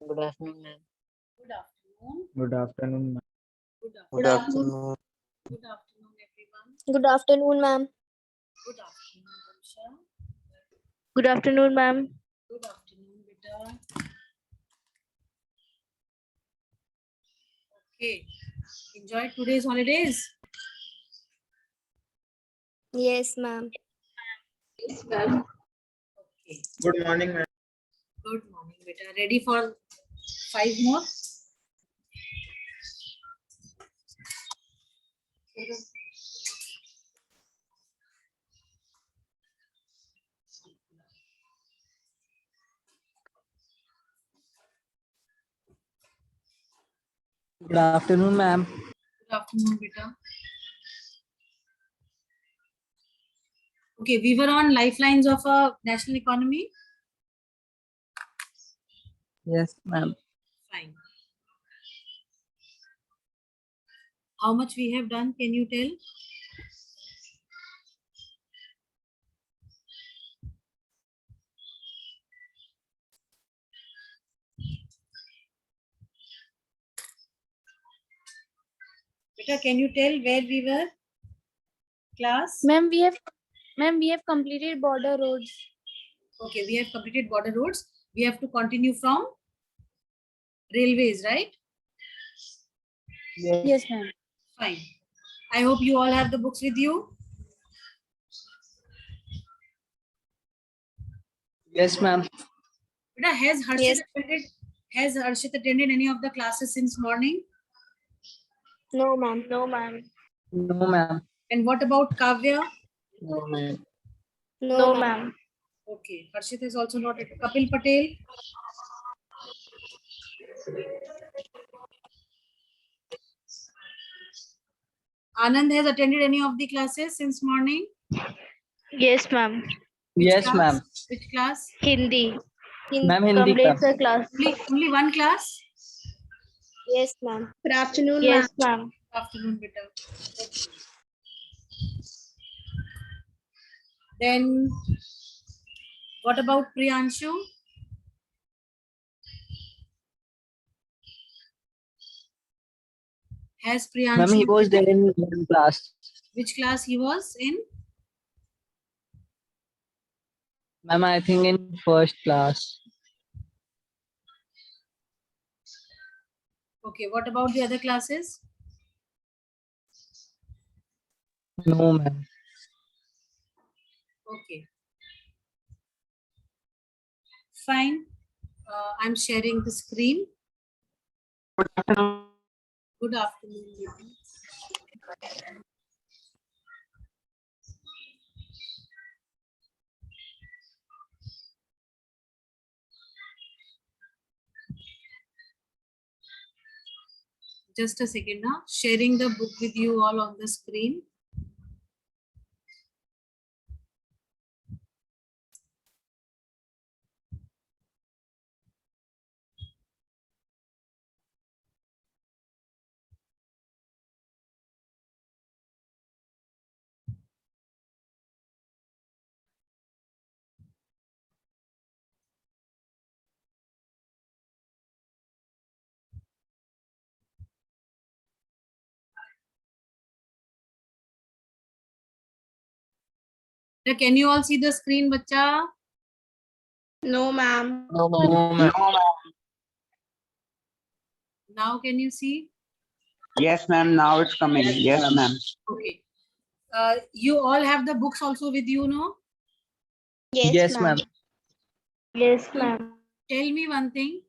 Good afternoon, ma'am. Good afternoon. Good afternoon, ma'am. Good afternoon. Good afternoon, everyone. Good afternoon, ma'am. Good afternoon, Vansha. Good afternoon, ma'am. Good afternoon, Beta. Okay. Enjoy today's holidays. Yes, ma'am. Okay. Good morning, ma'am. Good morning, Beta. Ready for 5 more? Good afternoon, ma'am. Good afternoon, Beta. Okay, we were on lifelines of a national economy. Yes, ma'am. Fine. How much we have done? Can you tell? Beta, can you tell where we were? Class? Ma'am, we have completed border roads. Okay, we have completed border roads. We have to continue from railways, right? Yes, ma'am. Fine. I hope you all have the books with you. Yes, ma'am. Beta, has Yes. Harshit attended any of the classes since morning? No, ma'am. No, ma'am. No, ma'am. And what about Kavya? No, ma'am. No, ma'am. Okay, Harshit is also not at Kapil Patel. Anand has attended any of the classes since morning? Yes, ma'am. Which Yes, class? ma'am. Which class? Hindi. Ma'am, Hindi Complete class. the class. Only one class? Yes, ma'am. Good afternoon, yes, ma'am. Afternoon, Beta. Okay. Then, what about Priyanshu? Has Ma'am, he Priyanshu, was there in one class. which class he was in? Ma'am, I think in first class. Okay, what about the other classes? No, ma'am. Okay. Fine. I'm sharing the screen. Good afternoon. Just a second now. Sharing the book with you all on the screen. Now, can you all see the screen, bacha? No, ma'am. No, ma'am. No, ma'am. Now can you see? Yes, ma'am. Now it's coming. Yes, ma'am. Okay. You all have the books also with you, no? Yes, ma'am. Yes, ma'am. Tell me one thing.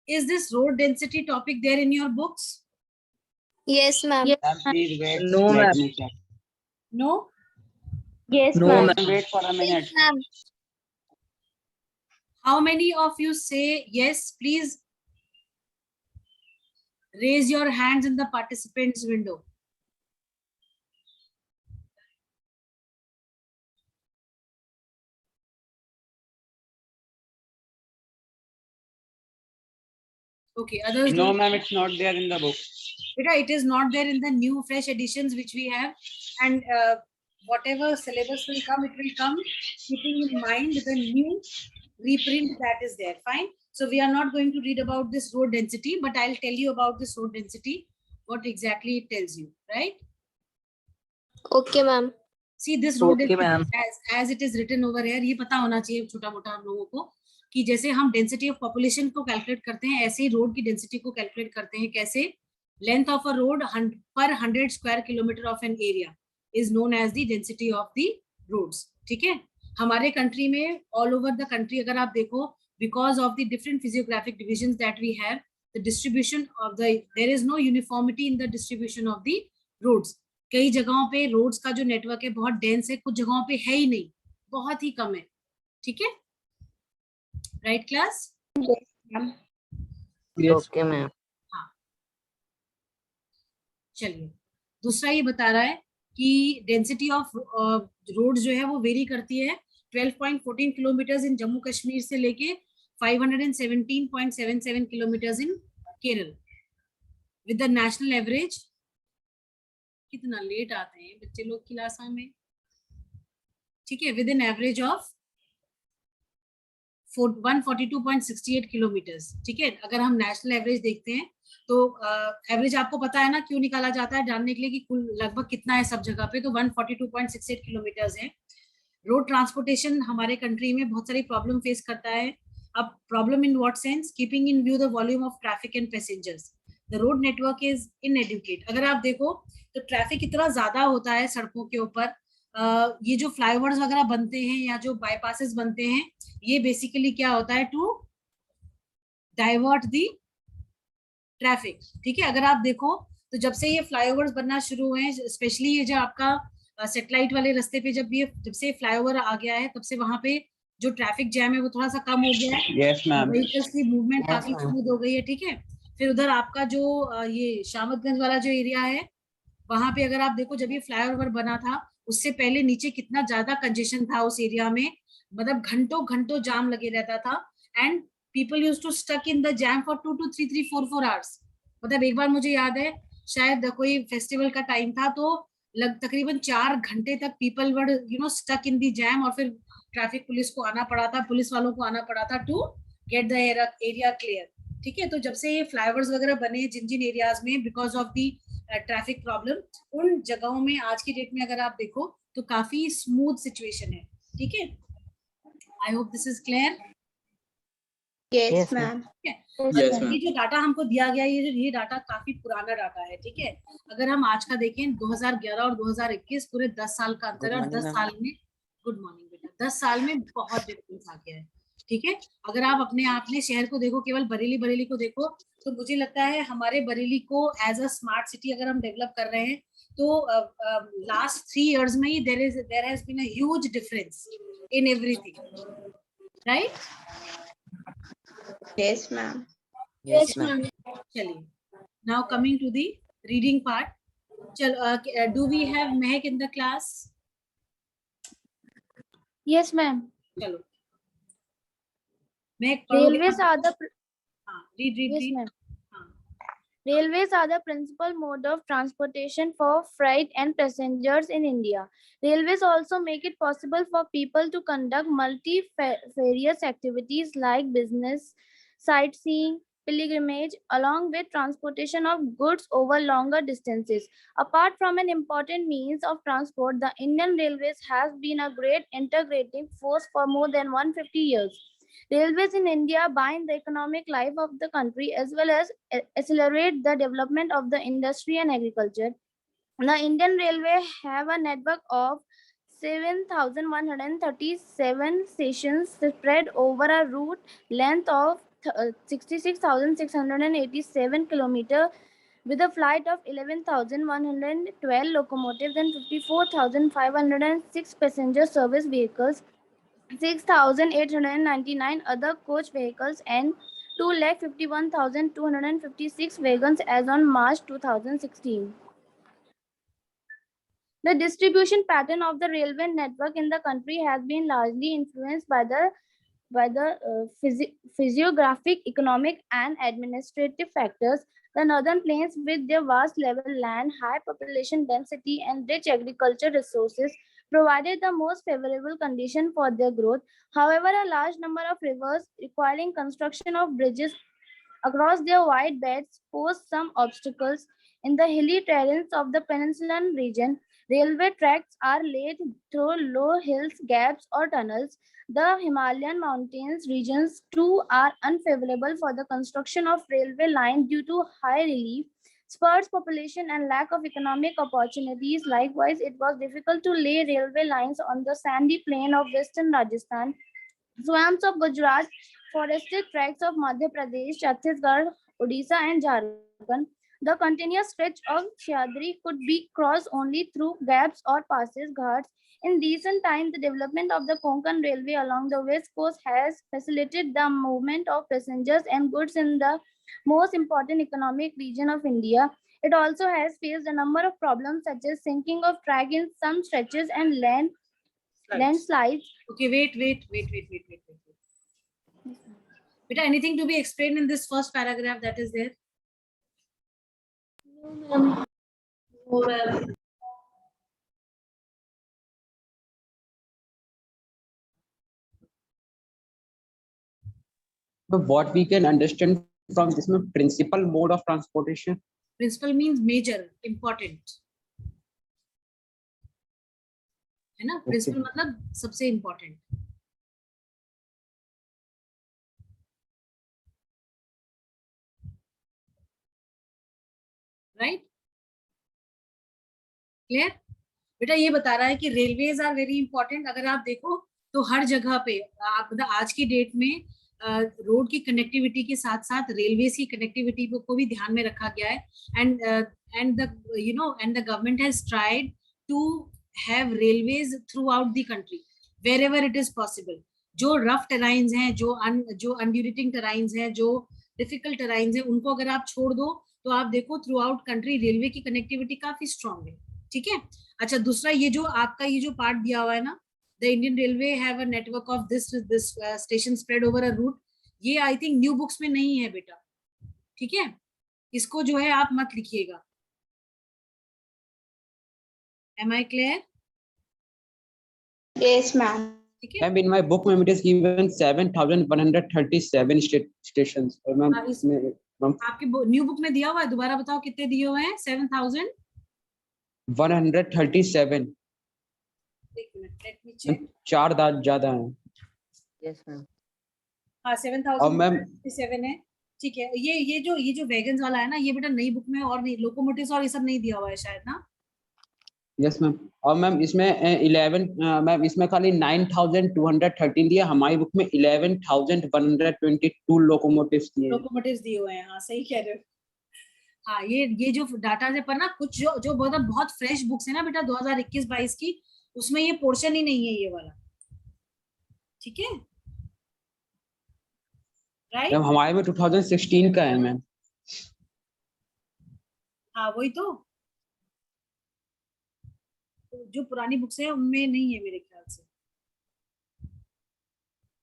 Is this road density topic there in your books? Yes, ma'am. Ma'am, please wait. No, Let ma'am. me check. No? Yes, No, ma'am. ma'am. Wait for a minute. ma'am. How many of you say yes, please raise your hands in the participants window. Okay, others No, don't. ma'am, it's not there in the book. Beta, it is not there in the new fresh editions which we have, and whatever syllabus will come keeping in mind the new reprint that is there. Fine. So we are not going to read about this road density, but I'll tell you about this road density, what exactly it tells you, right? Okay, ma'am. See this road Okay, density ma'am. as it is written over here, ये पता होना चाहिए छोटा मोटा हम लोगों को कि जैसे हम डेंसिटी ऑफ पॉपुलेशन को कैलकुलेट करते हैं ऐसे ही रोड की डेंसिटी को कैलकुलेट करते हैं. कैसे? लेंथ ऑफ अ रोड पर 100 square kilometre of an area is known as the density of the roads. ठीक है. हमारे कंट्री में ऑल ओवर द कंट्री अगर आप देखो, because of the different physiographic divisions that we have, the distribution of the there is no uniformity in the distribution of the roads. कई जगहों पे रोड्स का जो नेटवर्क है बहुत डेंस है, कुछ जगहों पे है ही नहीं, बहुत ही कम है. ठीक है. Right class? Yes. Okay, ma'am. हाँ. चलिए, दूसरा ये बता रहा है कि डेंसिटी ऑफ रोड जो है वो वेरी करती है 12.14 किलोमीटर इन जम्मू कश्मीर से लेके 517.77 kilometre in Kerala, with the national average. कितना लेट आते हैं बच्चे लोग क्लास में. ठीक है. With an average of 142.68 kilometre. ठीक है. अगर हम नेशनल एवरेज देखते हैं तो एवरेज आपको पता है ना क्यों निकाला जाता है, जानने के लिए कि कुल लगभग कितना है सब जगह पे, तो 142.68 किलोमीटर है. रोड ट्रांसपोर्टेशन हमारे कंट्री में बहुत सारी प्रॉब्लम फेस करता है. अब problem in what sense? Keeping in view the volume of traffic and passengers, the road network is inadequate. अगर आप देखो तो ट्रैफिक इतना ज्यादा होता है सड़कों के ऊपर. ये जो फ्लाईओवर्स वगैरह बनते हैं या जो बाईपासेस बनते हैं, ये बेसिकली क्या होता है? To divert the traffic. ठीक है. अगर आप देखो तो जब से ये फ्लाईओवर्स बनना शुरू हुए हैं, स्पेशली ये जो आपका सेटेलाइट वाले रास्ते पे जब से फ्लाईओवर आ गया है, तब से वहां पे जो ट्रैफिक जैम है वो थोड़ा सा कम हो गया है. Yes, ma'am. व्हीकल्स की मूवमेंट Yes, काफी ma'am. स्मूथ हो गई है. ठीक है. फिर उधर आपका जो ये शामतगंज वाला जो एरिया है, वहां पे अगर आप देखो जब ये फ्लाईओवर बना था उससे पहले नीचे कितना ज्यादा कंजेशन था उस एरिया में, मतलब घंटों घंटों जाम लगे रहता था. And people used to stuck in the jam for 2 to 3 hours. मतलब एक बार मुझे याद है शायद कोई फेस्टिवल का टाइम था, तो तकरीबन 4 घंटे तक people were stuck in the jam, और फिर ट्रैफिक पुलिस को आना पड़ा था, पुलिस वालों को आना पड़ा था to get the area clear. ठीक है. तो जब से ये फ्लाईओवर्स वगैरह बने जिन जिन एरियाज में because of the traffic problem, उन जगहों में आज की डेट में अगर आप देखो तो काफी स्मूथ सिचुएशन है. ठीक है. I hope this is clear. Yes, ma'am. Yes, ma'am. ये जो डाटा हमको दिया गया है, ये डाटा काफी पुराना डाटा है. ठीक है. अगर हम आज का देखें 2011 और 2021 पूरे 10 साल का अंतर है, और 10 साल में, गुड मॉर्निंग बेटा, 10 साल में बहुत डिफरेंस आ गया है. ठीक है. अगर आप अपने आप में शहर को देखो, केवल बरेली को देखो, तो मुझे लगता है हमारे बरेली को एज अ स्मार्ट सिटी अगर हम डेवलप कर रहे हैं तो लास्ट 3 years में ही there has been a huge difference in everything. Right? Yes, ma'am. Yes, ma'am. चलिए, now coming to the reading part. Do we have Mehak in the class? Yes, ma'am. चलो Mehak Railways are the read. yes, ma'am. हाँ. Railways are the principal mode of transportation for freight and passengers in India. Railways also make it possible for people to conduct multifarious activities like business, sightseeing, pilgrimage, along with transportation of goods over longer distances. Apart from an important means of transport, the Indian Railways has been a great integrating force for more than 150 years. Railways in India bind the economic life of the country as well as accelerate the development of the industry and agriculture. The Indian Railway have a network of 7,137 stations spread over a route length of 66,687 kilometers, with a flight of 11,112 locomotives and 54,506 passenger service vehicles, 6,899 other coach vehicles, and 2,51,256 wagons as on March 2016. The distribution pattern of the railway network in the country has been largely influenced by the physiographic, economic, and administrative factors. The northern plains, with their vast level land, high population density, and rich agricultural resources, provided the most favorable condition for their growth. However, a large number of rivers requiring construction of bridges across their wide beds pose some obstacles. In the hilly terrains of the peninsular region, railway tracks are laid through low hills, gaps, or tunnels. The Himalayan mountains regions too are unfavorable for the construction of railway lines due to high relief, sparse population, and lack of economic opportunities. Likewise, it was difficult to lay railway lines on the sandy plain of western Rajasthan, swamps of Gujarat, forested tracts of Madhya Pradesh, Chhattisgarh, Odisha, and Jharkhand. The continuous stretch of Sahyadri could be crossed only through gaps or passes, ghats. In recent times, the development of the Konkan Railway along the west coast has facilitated the movement of passengers and goods in the most important economic region of India. It also has faced a number of problems such as sinking of track in some stretches and landslides. Okay, wait. Beta, anything to be explained in this first paragraph that is there? But what we can understand from this principal mode of transportation? Principal means major, important. है ना? Principal मतलब सबसे important. Right? Clear? बेटा ये बता रहा है कि रेलवेज आर वेरी इंपॉर्टेंट. अगर आप देखो तो हर जगह पे आप मतलब आज की डेट में रोड की कनेक्टिविटी के साथ साथ रेलवेज की कनेक्टिविटी को भी ध्यान में रखा गया है. And the government has tried to have railways throughout the country wherever it is possible. जो रफ टेराइन्स हैं, जो अनड्यूरेटिंग टेराइन्स हैं, जो डिफिकल्ट टेराइन्स हैं, उनको अगर आप छोड़ दो तो आप देखो थ्रू आउट कंट्री रेलवे की कनेक्टिविटी काफी स्ट्रांग है. ठीक है. अच्छा, दूसरा ये जो आपका ये जो पार्ट दिया हुआ है ना, the Indian railway have a network of this station spread over a route, ये आई थिंक न्यू बुक्स में नहीं है बेटा. ठीक है, इसको जो है आप मत लिखिएगा. Am I clear? Yes, ma'am. ठीक है. Ma'am, in my book, ma'am, it is given 7,137 stations. Ma'am, हाँ, आपके न्यू बुक में दिया हुआ है, दोबारा बताओ कितने दिए हुए हैं? 7,000 137. एक मिनट, लेट मी चेक. 4 ज्यादा है. Yes, ma'am. हाँ, 7,057 है. ठीक है. ये जो वैगन्स वाला है ना, ये बेटा नई बुक में और नहीं, लोकोमोटिव्स और ये सब नहीं दिया हुआ है शायद ना. Yes ma'am. और मैम इसमें 11 मैम इसमें खाली 9,213 दिया. हमारी बुक में 11,122 लोकोमोटिव्स दिए हुए हैं. हाँ, सही कह रहे हो. हाँ, ये जो डाटा है पर ना, कुछ जो बहुत फ्रेश बुक्स है ना बेटा 2021-22 की, उसमें ये पोर्शन ही नहीं है ये वाला. ठीक है, राइट. हमारे में 2016 का है मैम. हाँ, वही तो जो पुरानी बुक्स है उनमें नहीं है मेरे ख्याल से.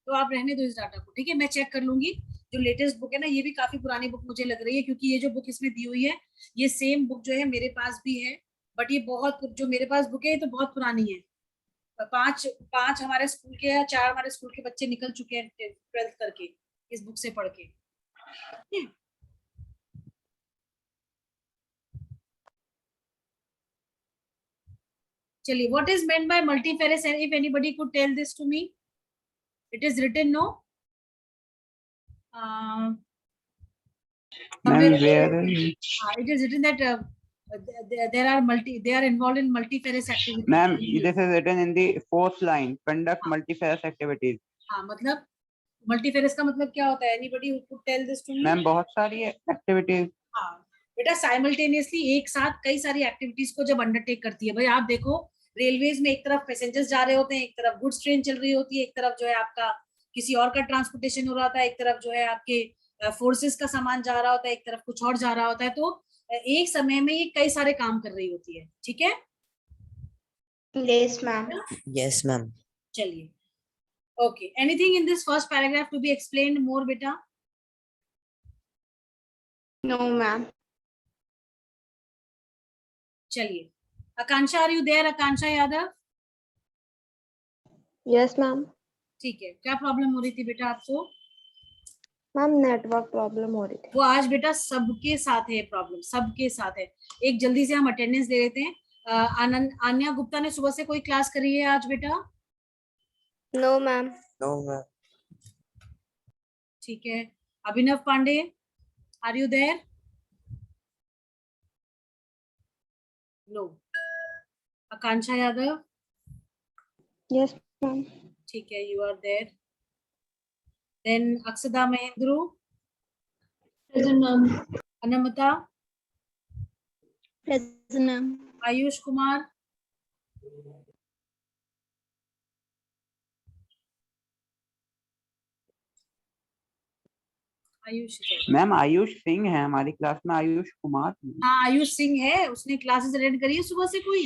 तो आप रहने दो इस डाटा को. ठीक है, मैं चेक कर लूंगी. जो लेटेस्ट बुक है ना, ये भी काफी पुरानी बुक मुझे लग रही है, क्योंकि ये जो बुक इसमें दी हुई है ये सेम बुक जो है मेरे पास भी है. बट ये बहुत, जो मेरे पास बुक है ये तो बहुत पुरानी है. 5 हमारे स्कूल के या 4 हमारे स्कूल के बच्चे निकल चुके हैं 12th करके इस बुक से पढ़ के. चलिए, what is meant by multiferous, if anybody could tell this to me. It is written no. It is written that they are involved in multifarious activities. Ma'am, this is written in the 4th line. Conduct multifarious activities. हाँ, मतलब multifarious का मतलब क्या होता है? Anybody who could tell this to me? Ma'am, बहुत सारी activities. हाँ बेटा, simultaneously एक साथ कई सारी activities को जब undertake करती है. भाई आप देखो, रेलवेज में एक तरफ पैसेंजर्स जा रहे होते हैं, एक तरफ गुड्स ट्रेन चल रही होती है, एक तरफ जो है आपका किसी और का ट्रांसपोर्टेशन हो रहा होता है, एक तरफ जो है आपके फोर्सेस का सामान जा रहा होता है, एक तरफ कुछ और जा रहा होता है. तो एक समय में ये कई सारे काम कर रही होती है. ठीक है. Yes, ma'am. Yes, ma'am. चलिए, okay. Anything in this first paragraph to be explained more बेटा? No, ma'am. चलिए, Akanksha, are you there? Akanksha Yadav. Yes, ma'am. ठीक है, क्या प्रॉब्लम हो रही थी बेटा आपको? मैम नेटवर्क प्रॉब्लम हो रही थी। वो आज बेटा सबके साथ है प्रॉब्लम, सबके साथ है। एक जल्दी से हम अटेंडेंस ले लेते हैं। आनंद आन्या गुप्ता ने सुबह से कोई क्लास करी है आज बेटा? No ma'am. No, ma'am. ठीक है। Abhinav Pandey, are you there? No. Akanksha Yadav, yes ma'am. ठीक है, you are there. Then Akshada Mahendru, present ma'am. Anamta, present ma'am. Ayush Kumar, Ayush है। मैम आयुष सिंह है हमारी क्लास में, आयुष कुमार। हाँ आयुष सिंह है, उसने क्लासेस अटेंड करी है सुबह से कोई?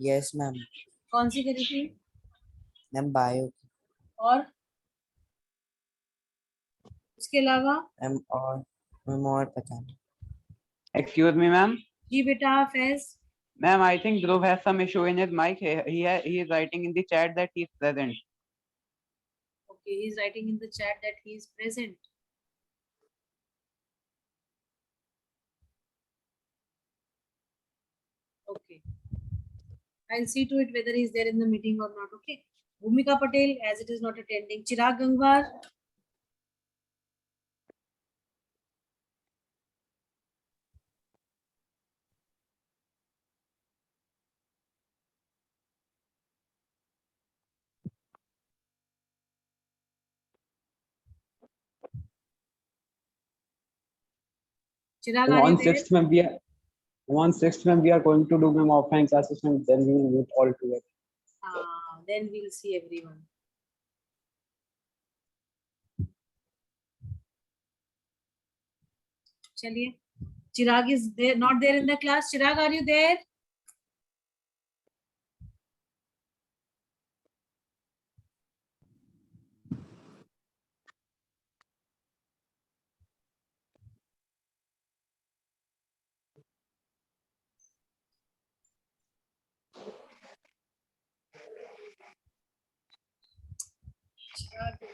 Yes, ma'am. कौन सी करी थी? Ma'am, bio. और उसके अलावा? Ma'am और पता नहीं. Excuse me ma'am. जी बेटा Faiz. Ma'am, I think Dhruv has some issue in his mic. He is writing in the chat that he is present. Okay, he is writing in the chat that he is present. Okay, I'll see to it whether he is there in the meeting or not. Okay, Bhumika Patel, as it is not attending. Chirag Gangwar, Chirag, are you there? 1/6 में we are 1/6 में we are going to do ma'am offline classes and then we will meet all together. Then we'll see everyone. चलिए, Chirag is there, not there in the class. Chirag, are you there?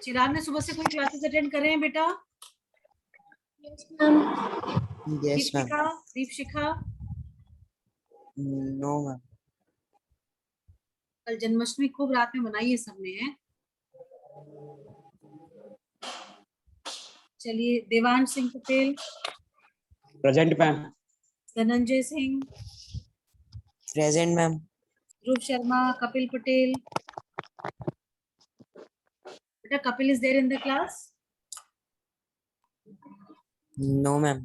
चिराग ने सुबह से कोई classes attend करे हैं बेटा? Yes, ma'am. Deepshikha, Deepshikha, No, ma'am. कल जन्माष्टमी खूब रात में मनाई है सबने है। चलिए, Devansh Singh Patel, Present ma'am. Dhananjay Singh, Present, ma'am. ध्रुव शर्मा, कपिल पटेल। बेटा Kapil is there in the class? No, ma'am.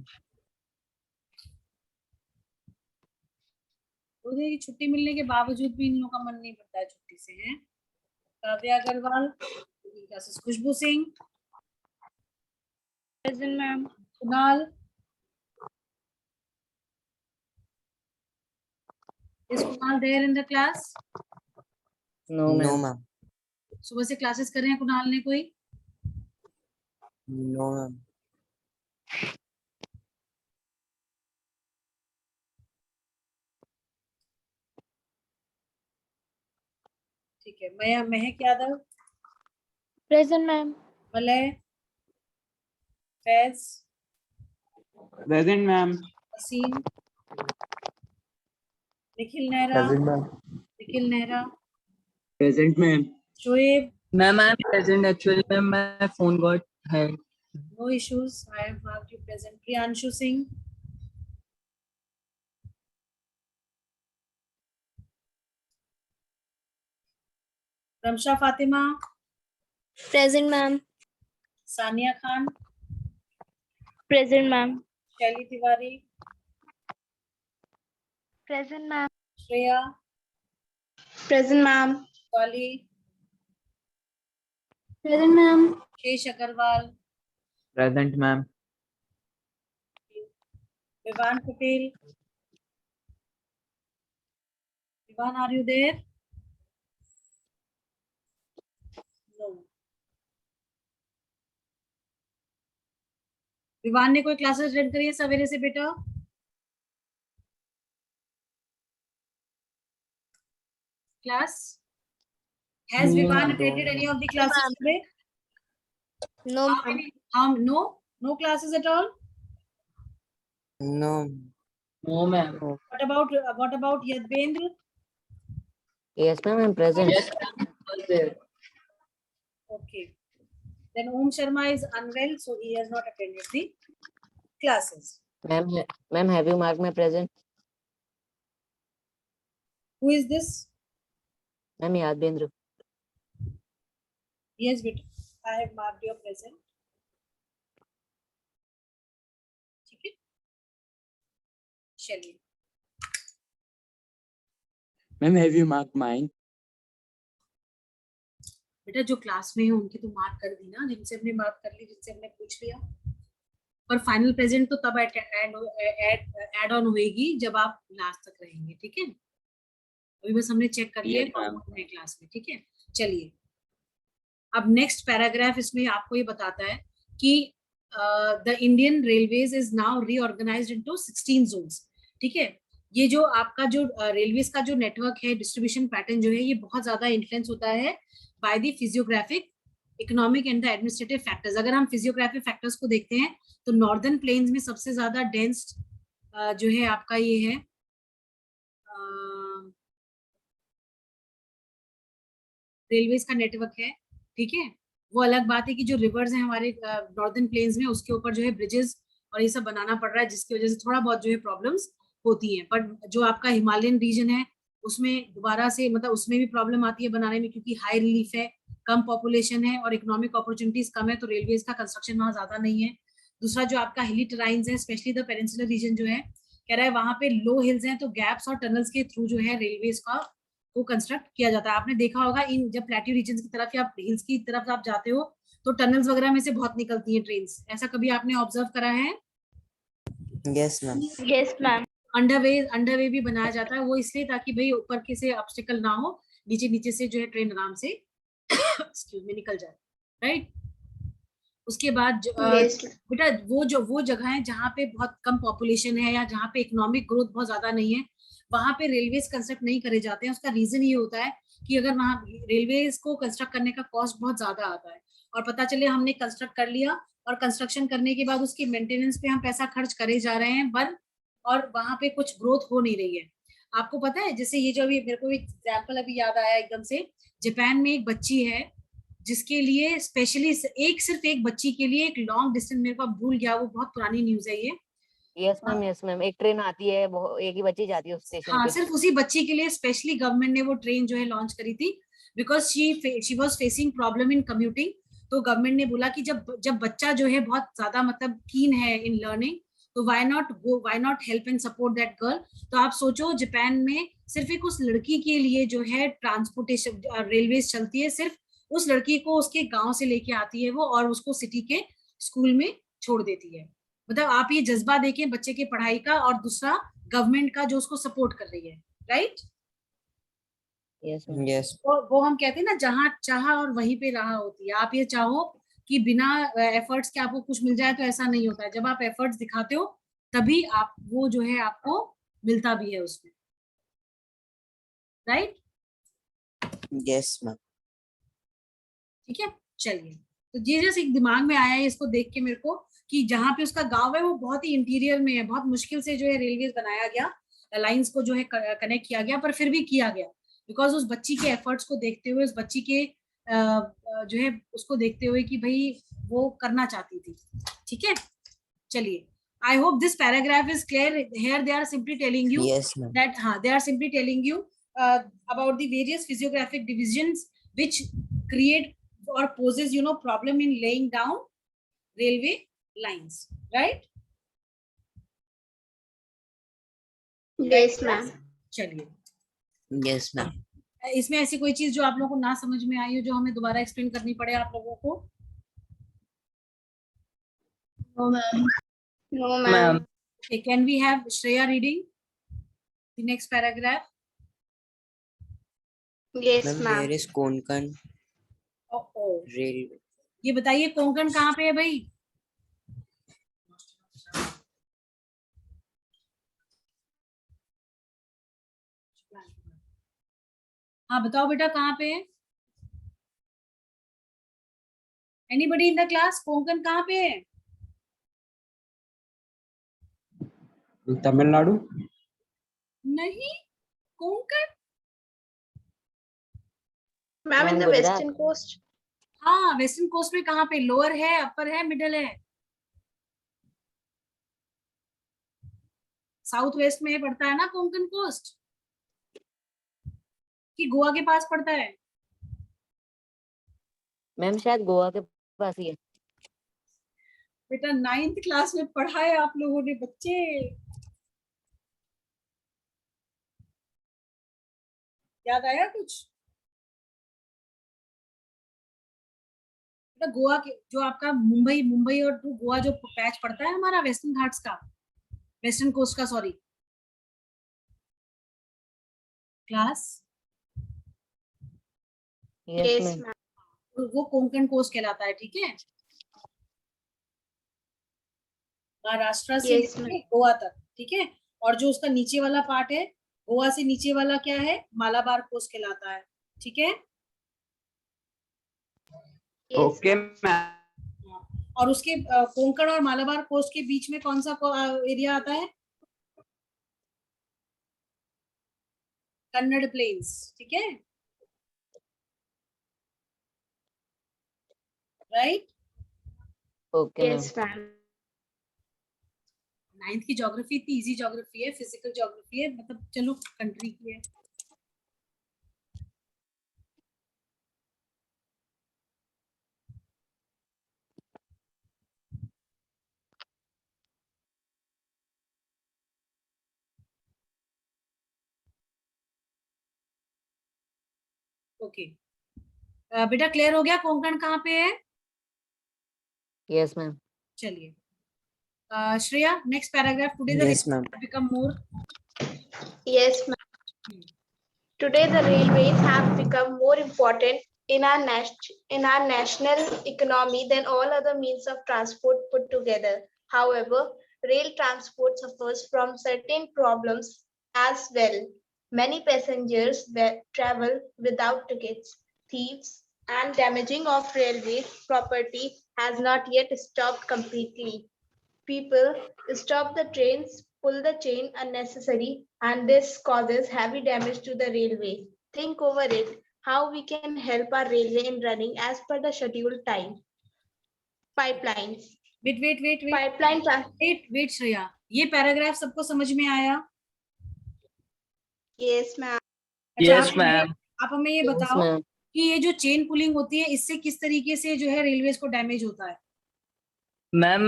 उन्हें की छुट्टी मिलने के बावजूद भी इन लोगों का मन नहीं भरता है छुट्टी से है। Kavya Agarwal, Khushboo Singh, Present, ma'am. Kunal, is Kunal there in the class? No, No, ma'am. ma'am. सुबह से क्लासेस कर रहे हैं कुणाल ने कोई? No, ma'am. ठीक है, Mahak Yadav, Present, ma'am. Malay, Faiz, Present ma'am. Aseem, Nikhil Nehra, Nikhil Nehra, Present ma'am. Shoaib, Ma'am, I'm present. Actually, ma'am, my phone got hacked. no issues, I have marked you present. Priyanshu Singh, Ramsha Fatima, present ma'am. Sania Khan, Present, ma'am. Shaily Tiwari, Present, ma'am. Shreya, present ma'am. Wali, Present, ma'am. Shesh Agarwal, Present ma'am. Vivan Patel, Vivan are you there? No. Vivan ने कोई classes attend करी है सवेरे से बेटा? Class Has No, Vivan ma'am. attended any of the classes today? No, How ma'am. many? No classes at all. No. No, ma'am. What about Yadvendra? Yes, ma'am, I'm present. Yes, ma'am. Was there. Okay. Then Om Sharma is unwell, so he has not attended the classes. Ma'am, have you marked my present? Who is this? Ma'am, Yadbendra. Yes, but I have marked your present. ठीक है? चलिए. Ma'am, have you marked mine? बेटा जो class में है उनकी तो mark कर दी ना, जिनसे हमने मार्क कर ली, जिनसे हमने पूछ लिया. पर फाइनल प्रेजेंट तो तब ऐड ऑन होएगी जब आप लास्ट तक रहेंगे. ठीक है, अभी बस हमने चेक कर लिया क्लास में. ठीक है, चलिए. अब नेक्स्ट पैराग्राफ इसमें आपको ये बताता है कि the Indian railways is now reorganised into 16 zones. ठीक है, ये जो आपका जो रेलवेज का जो नेटवर्क है, डिस्ट्रीब्यूशन पैटर्न जो है, ये बहुत ज्यादा इन्फ्लुएंस होता है by the physiographic, economic and the administrative factors. अगर हम फिजियोग्राफिक फैक्टर्स को देखते हैं तो नॉर्दर्न प्लेन्स में सबसे ज्यादा डेंस जो है आपका ये है रेलवेज का नेटवर्क है. ठीक है, वो अलग बात है कि जो रिवर्स हैं हमारे नॉर्दर्न प्लेन्स में, उसके ऊपर जो है ब्रिजेस और ये सब बनाना पड़ रहा है, जिसकी वजह से थोड़ा बहुत जो है प्रॉब्लम्स होती हैं. बट जो आपका हिमालयन रीजन है उसमें दोबारा से मतलब उसमें भी प्रॉब्लम आती है बनाने में, क्योंकि हाई रिलीफ है, कम पॉपुलेशन है और इकोनॉमिक अपॉर्चुनिटीज कम है, तो रेलवेज का कंस्ट्रक्शन वहाँ ज्यादा नहीं है. दूसरा जो आपका हिली टराइन्स है, स्पेशली द पेनिनसुलर रीजन जो है, कह रहा है वहां पे लो हिल्स हैं, तो गैप्स और टनल्स के थ्रू जो है रेलवेज का को कंस्ट्रक्ट किया जाता है. आपने देखा होगा इन जब प्लेट्यू रीजन की तरफ या हिल्स की तरफ आप जाते हो तो टनल्स वगैरह में से बहुत निकलती हैं ट्रेन्स. ऐसा कभी आपने ऑब्जर्व करा है? Yes, ma'am. Yes, ma'am. Underway भी बनाया जाता है, वो इसलिए ताकि भाई ऊपर के से ऑब्स्टिकल ना हो, नीचे से जो है ट्रेन आराम से एक्सक्यूज में निकल जाए. राइट. उसके बाद Yes. बेटा वो जगह है जहाँ पे बहुत कम पॉपुलेशन है या जहाँ पे इकोनॉमिक ग्रोथ बहुत ज्यादा नहीं है, वहां पे रेलवेज कंस्ट्रक्ट नहीं करे जाते हैं. उसका रीजन ये होता है कि अगर वहां रेलवेज को कंस्ट्रक्ट करने का कॉस्ट बहुत ज्यादा आता है, और पता चले हमने कंस्ट्रक्ट कर लिया और कंस्ट्रक्शन करने के बाद उसकी मेंटेनेंस पे हम पैसा खर्च करे जा रहे हैं बन, और वहां पे कुछ ग्रोथ हो नहीं रही है. आपको पता है, जैसे ये जो अभी मेरे को एक एग्जाम्पल अभी याद आया एकदम से, जापान में एक बच्ची है जिसके लिए स्पेशली सिर्फ एक बच्ची के लिए एक लॉन्ग डिस्टेंस, मेरे को भूल गया, वो बहुत पुरानी न्यूज है ये. यस मैम, एक ट्रेन आती है, एक ही बच्ची जाती है उस स्टेशन हाँ, पे. सिर्फ उसी बच्ची के लिए स्पेशली गवर्नमेंट ने वो ट्रेन जो है लॉन्च करी थी, because she was facing problem in commuting. तो गवर्नमेंट ने बोला कि जब बच्चा जो है बहुत ज्यादा मतलब कीन है इन लर्निंग, तो why not help and support that girl. तो आप सोचो, जापान में सिर्फ एक उस लड़की के लिए जो है ट्रांसपोर्टेशन रेलवेज चलती है, सिर्फ उस लड़की को उसके गांव से लेके आती है वो, और उसको सिटी के स्कूल में छोड़ देती है. मतलब आप ये जज्बा देखें बच्चे की पढ़ाई का, और दूसरा गवर्नमेंट का जो उसको सपोर्ट कर रही है. राइट. Yes Yes. वो हम कहते हैं ना, जहाँ चाहा और वहीं पे राह होती है. आप ये चाहो कि बिना एफर्ट्स के आपको कुछ मिल जाए, तो ऐसा नहीं होता है. जब आप एफर्ट्स दिखाते हो तभी आप वो जो है आपको मिलता भी है उसमें. राइट. Yes, ma'am. ठीक है, चलिए. तो ये जैसे एक दिमाग में आया है इसको देख के मेरे को, कि जहाँ पे उसका गांव है वो बहुत ही इंटीरियर में है, बहुत मुश्किल से जो है रेलवे बनाया गया, लाइंस को जो है कनेक्ट किया गया, पर फिर भी किया गया बिकॉज उस बच्ची के एफर्ट्स को देखते हुए, उस बच्ची के जो है उसको देखते हुए कि भाई वो करना चाहती थी. ठीक है, चलिए. I hope this paragraph is clear. Here they are simply telling you Yes, ma'am. that they are simply telling you about the various physiographic divisions which create or poses problem in laying down railway lines. Right. Yes, ma'am. चलिए. Yes, ma'am. इसमें ऐसी कोई चीज जो आप लोगों को ना समझ में आई हो, जो हमें दोबारा एक्सप्लेन करनी पड़े आप लोगों को? No, ma'am. No, ma'am. Ma'am. Okay, can we have Shreya reading the next paragraph? Yes, Ma'am, ma'am. where is Konkan Oh. Railway? ये बताइए कोंकण कहाँ पे है भाई? हाँ बताओ बेटा, कहाँ पे है? Anybody in the class, Konkan कहाँ पे है? तमिलनाडु। नहीं, Konkan. Ma'am, in the Gujarat. western coast. हाँ, वेस्टर्न कोस्ट में कहाँ पे? लोअर है, अपर है, मिडल है? साउथ वेस्ट में पड़ता है ना कोंकण कोस्ट, कि गोवा के पास पड़ता है? मैम शायद गोवा के पास ही है। बेटा 9th क्लास में पढ़ा है आप लोगों ने बच्चे। याद आया कुछ? बेटा गोवा के जो आपका मुंबई और गोवा जो पैच पड़ता है हमारा वेस्टर्न घाट्स का, वेस्टर्न कोस्ट का, sorry class, yes Yes, ma'am. ma'am. वो कोंकण कोस्ट कहलाता है, ठीक है? महाराष्ट्र से Yes, लेके ma'am. गोवा तक, ठीक है? और जो उसका नीचे वाला पार्ट है, गोवा से नीचे वाला क्या है? मालाबार कोस्ट कहलाता है, ठीक है? Yes, Okay, ma'am. ma'am. और उसके कोंकण और मालाबार कोस्ट के बीच में कौन सा एरिया आता है? कन्नड़ प्लेन्स, ठीक है? Right? Okay ma'am. Yes, ma'am. 9th की ज्योग्राफी इतनी इजी ज्योग्राफी है, फिजिकल ज्योग्राफी है, मतलब चलो कंट्री की है। ओके बेटा क्लियर हो गया कोंकण कहाँ पे है? Yes ma'am. चलिए Shreya, next paragraph. Today the Yes, ma'am. become more. Yes, ma'am. Today, the railways have become more important in our national economy than all other means of transport put together. However, rail transport suffers from certain problems as well. Many passengers travel without tickets. Thieves and damaging of railway property has not yet stopped completely. People stop the trains, pull the chain unnecessary, and this causes heavy damage to the railway. Think over it, how we can help our railway in running as per the scheduled time. Pipelines. Wait Shreya, ये paragraph सबको समझ में आया? Yes, ma'am. Yes, ma'am. आप हमें ये Yes, बताओ ma'am. कि ये जो चेन पुलिंग होती है, इससे किस तरीके से जो है रेलवेज को डैमेज होता है? Ma'am,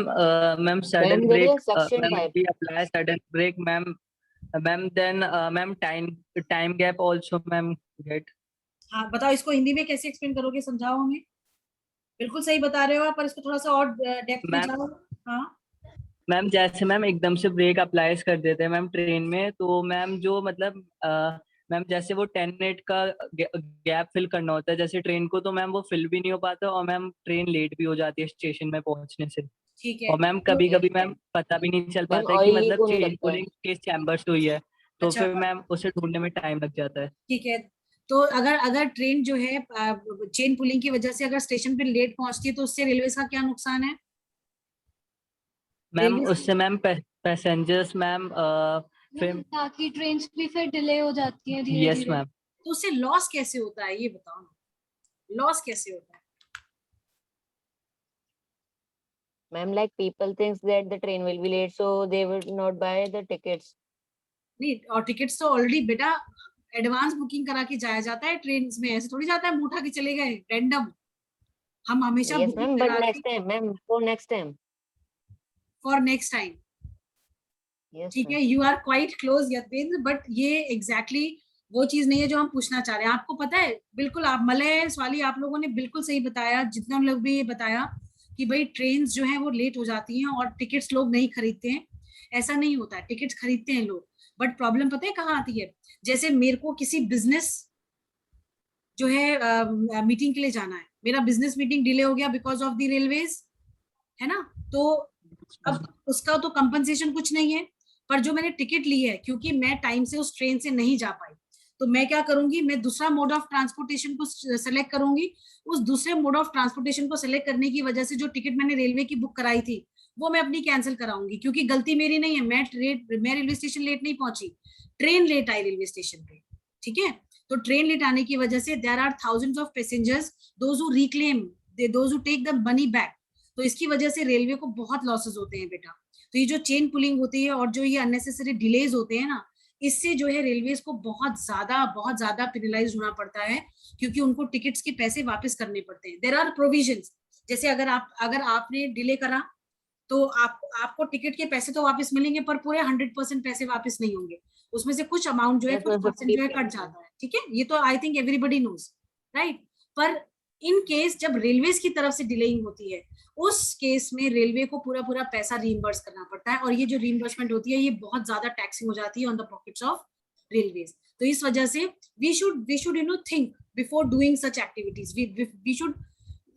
ma'am, sudden Ma'am, there break. is a suction Ma'am, type. we apply sudden break, ma'am. Ma'am, then, ma'am, time gap also, ma'am, get. हाँ बताओ, इसको हिंदी में कैसे एक्सप्लेन करोगे, समझाओ हमें। बिल्कुल सही बता रहे हो आप, पर इसको थोड़ा सा और डेप्थ में Ma'am. जाओ। हाँ मैम जैसे मैम एकदम से ब्रेक अप्लाइज कर देते हैं मैम ट्रेन में, तो मैम जो मतलब मैम जैसे वो 10 मिनट का गैप फिल करना होता है जैसे ट्रेन को, तो मैम वो फिल भी नहीं हो पाता और मैम ट्रेन लेट भी हो जाती है स्टेशन में पहुंचने से। ठीक है। और मैम कभी कभी मैम पता भी नहीं चल मैम पाता है कि ऑयल लीक मतलब होने चेन लगता है। पुलिंग किस चैम्बर से हुई है, तो अच्छा। फिर मैम उसे ढूंढने में टाइम लग जाता है। ठीक है, तो अगर ट्रेन जो है चेन पुलिंग की वजह से अगर स्टेशन पे लेट पहुंचती है, तो उससे रेलवे का क्या नुकसान है? मैम रेलवे उससे मैम पैसेंजर्स मैम फिर ताकि ट्रेन भी फिर डिले हो जाती है धीरे यस धीरे। मैम। तो उससे लॉस कैसे होता है, ये बताओ ना, लॉस कैसे होता है? Ma'am, like people thinks that the train will be late, so they would not buy the tickets. नहीं, और टिकट्स तो ऑलरेडी बेटा एडवांस बुकिंग करा के जाया जाता है ट्रेन में, ऐसे थोड़ी जाता है मुंह उठा के चले गए रैंडम। हम हमेशा Yes, बुकिंग ma'am, but कराते next time, ma'am, for next time. For next time. Yes, ठीक है, ma'am. You are quite close Yashvendra, but ये एग्जैक्टली वो चीज नहीं है जो हम पूछना चाह रहे हैं। आपको पता है, बिल्कुल आप मलय सवाली आप लोगों ने बिल्कुल सही बताया, जितना लोग भी ये बताया कि भाई ट्रेन्स जो है वो लेट हो जाती हैं और टिकट्स लोग नहीं खरीदते हैं। ऐसा नहीं होता है, टिकट्स खरीदते हैं लोग, बट प्रॉब्लम पता है कहाँ आती है? जैसे मेरे को किसी बिजनेस जो है मीटिंग के लिए जाना है, मेरा बिजनेस मीटिंग डिले हो गया बिकॉज ऑफ द रेलवेज, है ना, तो अब उसका तो कंपनसेशन कुछ नहीं है, पर जो मैंने टिकट ली है क्योंकि मैं टाइम से उस ट्रेन से नहीं जा पाई, तो मैं क्या करूंगी, मैं दूसरा मोड ऑफ ट्रांसपोर्टेशन को सेलेक्ट करूंगी। उस दूसरे मोड ऑफ ट्रांसपोर्टेशन को सेलेक्ट करने की वजह से जो टिकट मैंने रेलवे की बुक कराई थी वो मैं अपनी कैंसिल कराऊंगी, क्योंकि गलती मेरी नहीं है, मैं रेलवे स्टेशन लेट नहीं पहुंची, ट्रेन लेट आई रेलवे स्टेशन पे, ठीक है। तो ट्रेन लेट आने की वजह से there are thousands of passengers, those who reclaim, those who take the money back. तो इसकी वजह से रेलवे को बहुत लॉसेस होते हैं बेटा। तो ये जो चेन पुलिंग होती है और जो ये अननेसेसरी डिलेज होते हैं ना, इससे जो है रेलवेज को बहुत ज्यादा पेनलाइज होना पड़ता है, क्योंकि उनको टिकट्स के पैसे वापस करने पड़ते हैं। देयर आर प्रोविजंस, जैसे अगर आपने डिले करा तो आपको टिकट के पैसे तो वापस मिलेंगे, पर पूरे 100% पैसे वापस नहीं होंगे, उसमें से कुछ अमाउंट जो है, कुछ परसेंट जो है कट जाता है, ठीक है। ये तो I think everybody knows, right. पर इन केस जब रेलवेज की तरफ से डिलेइंग होती है, उस केस में रेलवे को पूरा पैसा रीइंबर्स करना पड़ता है, और ये जो रीइंबर्समेंट होती है ये बहुत ज्यादा टैक्सिंग हो जाती है on the pockets of railways. तो इस वजह से we should think before doing such activities, we should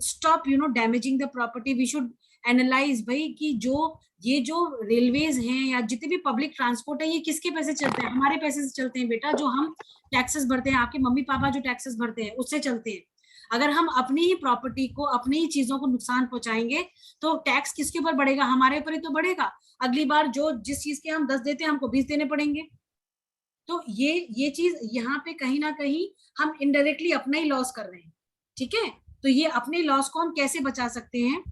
stop damaging the property. We should analyse भाई कि ये जो रेलवेज हैं या जितने भी पब्लिक ट्रांसपोर्ट है, ये किसके पैसे चलते हैं? हमारे पैसे से चलते हैं बेटा, जो हम टैक्सेस भरते हैं, आपके मम्मी पापा जो टैक्सेस भरते हैं उससे चलते हैं। अगर हम अपनी ही प्रॉपर्टी को, अपनी ही चीजों को नुकसान पहुंचाएंगे तो टैक्स किसके ऊपर बढ़ेगा? हमारे ऊपर ही तो बढ़ेगा। अगली बार जिस चीज के हम 10 देते हैं, हमको 20 देने पड़ेंगे। तो ये चीज यहाँ पे कहीं ना कहीं हम इनडायरेक्टली अपना ही लॉस कर रहे हैं, ठीक है। तो ये अपने लॉस को हम कैसे बचा सकते हैं?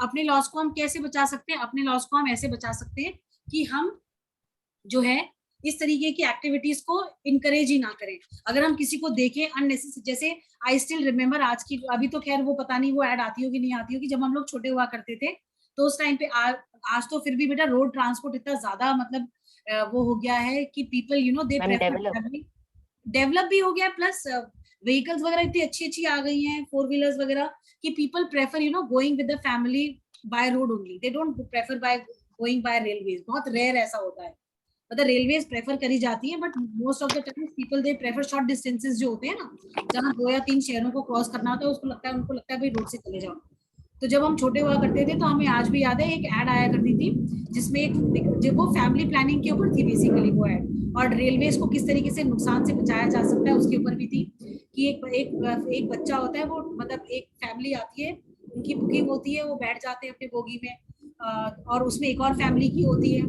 अपने लॉस को हम कैसे बचा सकते हैं? अपने लॉस को हम ऐसे बचा सकते हैं कि हम जो है इस तरीके की एक्टिविटीज को इनकरेज ही ना करें। अगर हम किसी को देखें अननेसेसरी, जैसे आई स्टिल रिमेम्बर आज की, अभी तो खैर वो पता नहीं वो ऐड आती होगी नहीं आती होगी, जब हम लोग छोटे हुआ करते थे तो उस टाइम पे आज तो फिर भी बेटा रोड ट्रांसपोर्ट इतना ज्यादा मतलब वो हो गया है कि पीपल दे डेवलप भी हो गया, प्लस व्हीकल्स वगैरह इतनी अच्छी आ गई हैं, 4 व्हीलर्स वगैरह, कि people prefer going with the family by road only, they don't prefer by going by railways. बहुत रेयर ऐसा होता है, मतलब रेलवेज प्रेफर करी जाती है, but most of the time people they prefer short distances जो होते हैं ना, जहाँ 2 या 3 शहरों को क्रॉस करना होता है, उनको लगता है भाई रोड से चले जाओ। तो जब हम छोटे हुआ करते थे तो हमें आज भी याद है एक ऐड आया करती थी जिसमें जब वो फैमिली प्लानिंग के ऊपर थी बेसिकली वो ऐड, और रेलवेज को किस तरीके से नुकसान से बचाया जा सकता है उसके ऊपर भी थी, कि एक बच्चा होता है, वो मतलब एक फैमिली आती है, उनकी बुकिंग होती है, वो बैठ जाते हैं अपने बोगी में, और उसमें एक और फैमिली की होती है,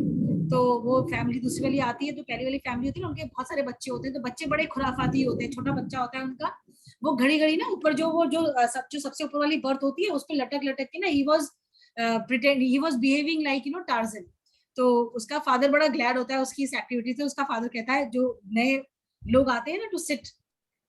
तो वो फैमिली दूसरी वाली आती है, तो पहली वाली फैमिली होती है ना, उनके बहुत सारे बच्चे होते हैं, तो बच्चे बड़े खुराफाती होते हैं, छोटा बच्चा होता है उनका, वो घड़ी ना ऊपर जो सबसे ऊपर वाली बर्थ होती है उस पर लटक के ना he was behaving like torsion. तो उसका फादर बड़ा ग्लैड होता है उसकी इस एक्टिविटी से। उसका फादर कहता है, जो नए लोग आते हैं ना टू सिट,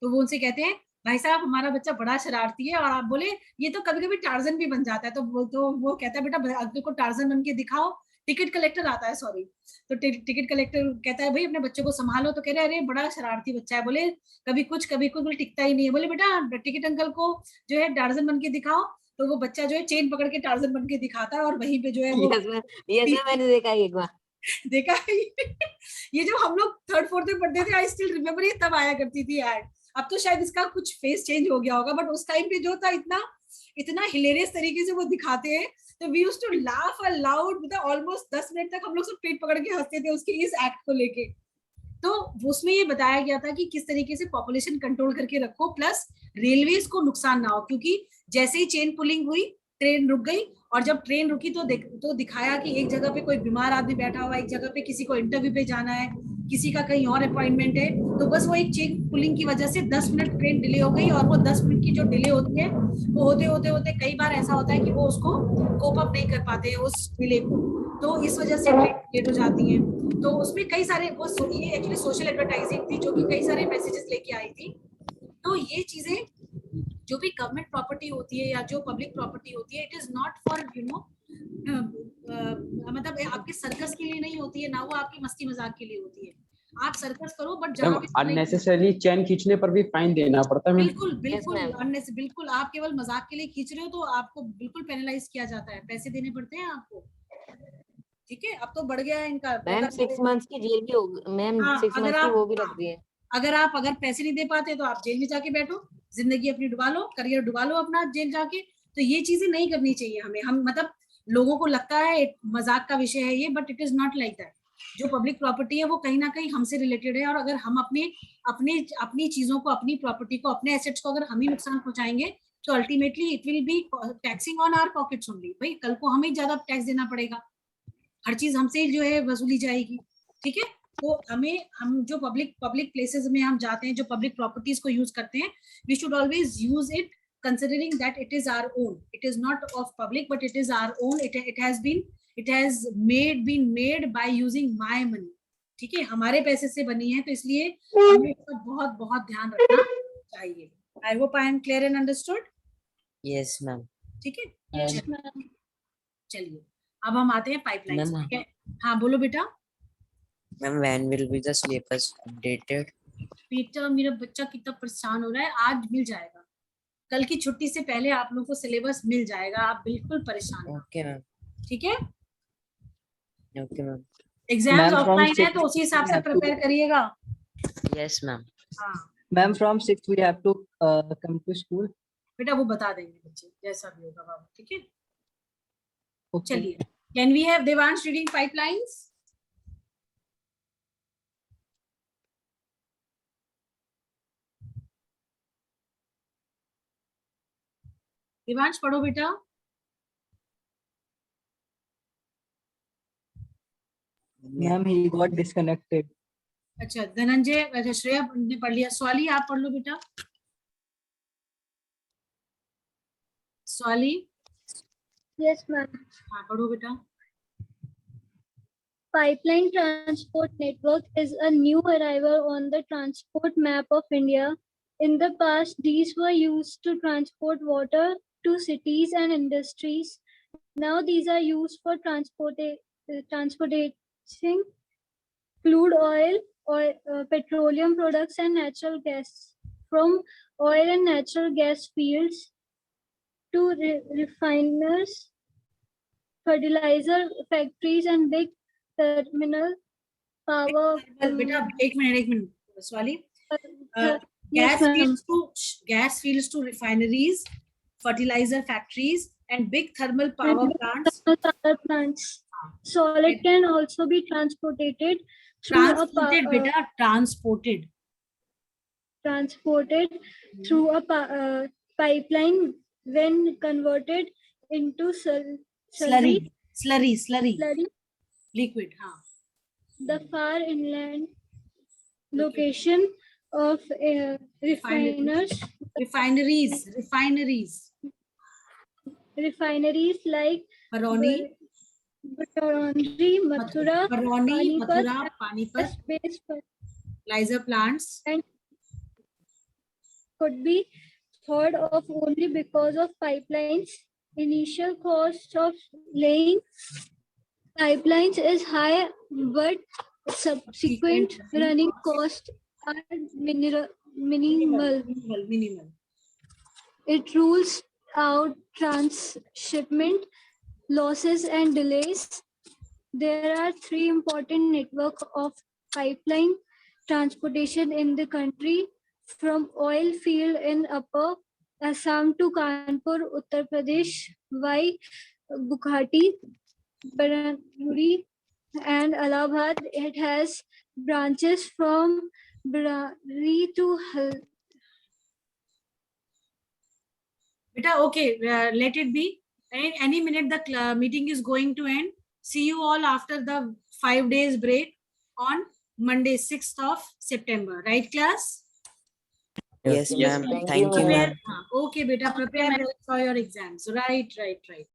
तो वो उनसे कहते हैं भाई साहब हमारा बच्चा बड़ा शरारती है, और आप बोले ये तो कभी कभी टार्जन भी बन जाता है। तो वो कहता है बेटा अंकल को टार्जन बन के दिखाओ। टिकट कलेक्टर आता है, सॉरी, तो टिकट कलेक्टर कहता है भाई अपने बच्चे को संभालो, तो कह रहे अरे बड़ा शरारती बच्चा है, बोले कभी कुछ बोले टिकता ही नहीं है, बोले बेटा टिकट अंकल को जो है टार्जन बन के दिखाओ। तो वो बच्चा जो है चेन पकड़ के टार्जन बन के दिखाता है, और वहीं पे जो है वो मैंने देखा एक बार देखा ये जो हम लोग 3rd 4th में पढ़ते थे, आई स्टिल रिमेम्बर, ये तब आया करती थी ऐड। अब तो शायद इसका कुछ फेस चेंज हो गया होगा, बट उस टाइम पे जो था इतना हिलेरियस तरीके से वो दिखाते हैं, तो we used to laugh aloud, मतलब ऑलमोस्ट 10 मिनट तक हम लोग सब पेट पकड़ के हंसते थे उसके इस एक्ट को लेके। तो उसमें ये बताया गया था कि किस तरीके से पॉपुलेशन कंट्रोल करके रखो, प्लस रेलवेज को नुकसान ना हो, क्योंकि जैसे ही चेन पुलिंग हुई ट्रेन रुक गई, और जब ट्रेन रुकी तो दिखाया कि एक जगह पे कोई बीमार आदमी बैठा हुआ है, एक जगह पे किसी को इंटरव्यू पे जाना है, किसी का कहीं और अपॉइंटमेंट है, तो बस वो एक चेन पुलिंग की वजह से 10 मिनट ट्रेन डिले हो गई, और वो 10 मिनट की जो डिले होती है वो होते कई बार ऐसा होता है कि वो उसको कोप अप नहीं कर पाते हैं उस डिले को, तो इस वजह से ट्रेन लेट हो जाती है। तो उसमें कई सारे ये एक्चुअली सोशल एडवर्टाइजिंग थी जो कि कई सारे मैसेजेस लेके आई थी। तो ये चीजें जो भी गवर्नमेंट प्रॉपर्टी होती है या जो पब्लिक प्रॉपर्टी होती है, इट इज नॉट फॉर मतलब आपके सर्कस के लिए नहीं होती है, ना वो आपकी मस्ती मजाक के लिए होती है। आप सर्कस करो, बट जहाँ पे अननेसेसरली चेन खींचने पर भी फाइन देना पड़ता है। बिल्कुल आप केवल मजाक के लिए खींच रहे हो तो आपको बिल्कुल पेनलाइज किया जाता है, पैसे देने पड़ते हैं आपको, ठीक है। अब तो बढ़ गया है इनका, मैम 6 मंथ्स की जेल भी होगी मैम, 6 मंथ्स की वो भी लग रही है। अगर पैसे नहीं दे पाते तो आप जेल में जाके बैठो, जिंदगी अपनी डुबा लो, करियर डुबा लो अपना जेल जाके। तो ये चीजें नहीं करनी चाहिए हमें। हम मतलब लोगों को लगता है मजाक का विषय है ये, but it is not like that. जो पब्लिक प्रॉपर्टी है वो कहीं ना कहीं हमसे रिलेटेड है, और अगर हम अपनी चीजों को, अपनी प्रॉपर्टी को, अपने एसेट्स को अगर हम ही नुकसान पहुंचाएंगे तो ultimately it will be taxing on our pockets only. भाई कल को हमें ज्यादा टैक्स देना पड़ेगा, हर चीज हमसे जो है वसूली जाएगी। ठीक है, तो हम जो पब्लिक प्लेसेस में हम जाते हैं, जो पब्लिक प्रॉपर्टीज को यूज करते हैं, we should always use it considering that it is our own, it is not of public but it is our own, it has been made by using my money। ठीक है, हमारे पैसे से बनी है, तो इसलिए हमें इसका बहुत बहुत ध्यान रखना चाहिए। I hope I am clear and understood। Yes, ma'am. ठीक है, चलिए अब हम आते हैं पाइपलाइन। Ma'am. ठीक है, हाँ बोलो बेटा। Ma'am, when will be the syllabus updated? बेटा मेरा बच्चा कितना परेशान हो रहा है, आज मिल जाएगा, कल की छुट्टी से पहले आप लोगों को सिलेबस मिल जाएगा, आप बिल्कुल परेशान मत। Okay, ma'am. ठीक है, Okay, ma'am. Exams Ma'am, from offline है 6 तो उसी हिसाब से we have to- प्रिपेयर करिएगा। Yes, ma'am. हाँ Ma'am, from 6 we have to come to school. बेटा वो बता देंगे बच्चे, जैसा भी होगा बाबू। ठीक है, Okay. चलिए, can we have Devansh reading pipelines? Devansh पढ़ो बेटा। Ma'am, he got disconnected. अच्छा धनंजय, अच्छा श्रेया ने पढ़ लिया। स्वाली आप पढ़ लो बेटा। Swally Yes, ma'am. हाँ पढ़ो बेटा। Pipeline transport network is a new arrival on the transport map of India. In the past, these were used to transport water to cities and industries. Now these are used for transporting crude oil or petroleum products and natural gas from oil and natural gas fields to refiners, fertilizer factories and big terminal power. बेटा एक minute Swally. Yes, ma'am. gas fields to refineries, fertilizer factories and big thermal power plants. Power plants. Solid can also be transported through Transported बेटा, transported through a pipeline when converted into slurry liquid. हाँ The far inland location of refineries like Baroni, Mathura, Panipat, space fertilizer plants. and could be thought of only because of pipelines. Initial cost of laying pipelines is high, but subsequent running costs are minimal. It rules out transshipment losses and delays. There are three important networks of pipeline transportation in the country, from oil field in Upper Assam to Kanpur, Uttar Pradesh, by Guwahati, Bareilly, and Allahabad. It has branches from Bareilly to Beta, okay, let it be. Any minute the meeting is going to end. See you all after the 5 days break on Monday, 6th of September. Right, class? Yes, Yes, ma'am. thank Thank you, you, ma'am. ma'am. Okay, beta, prepare for your exams. Right.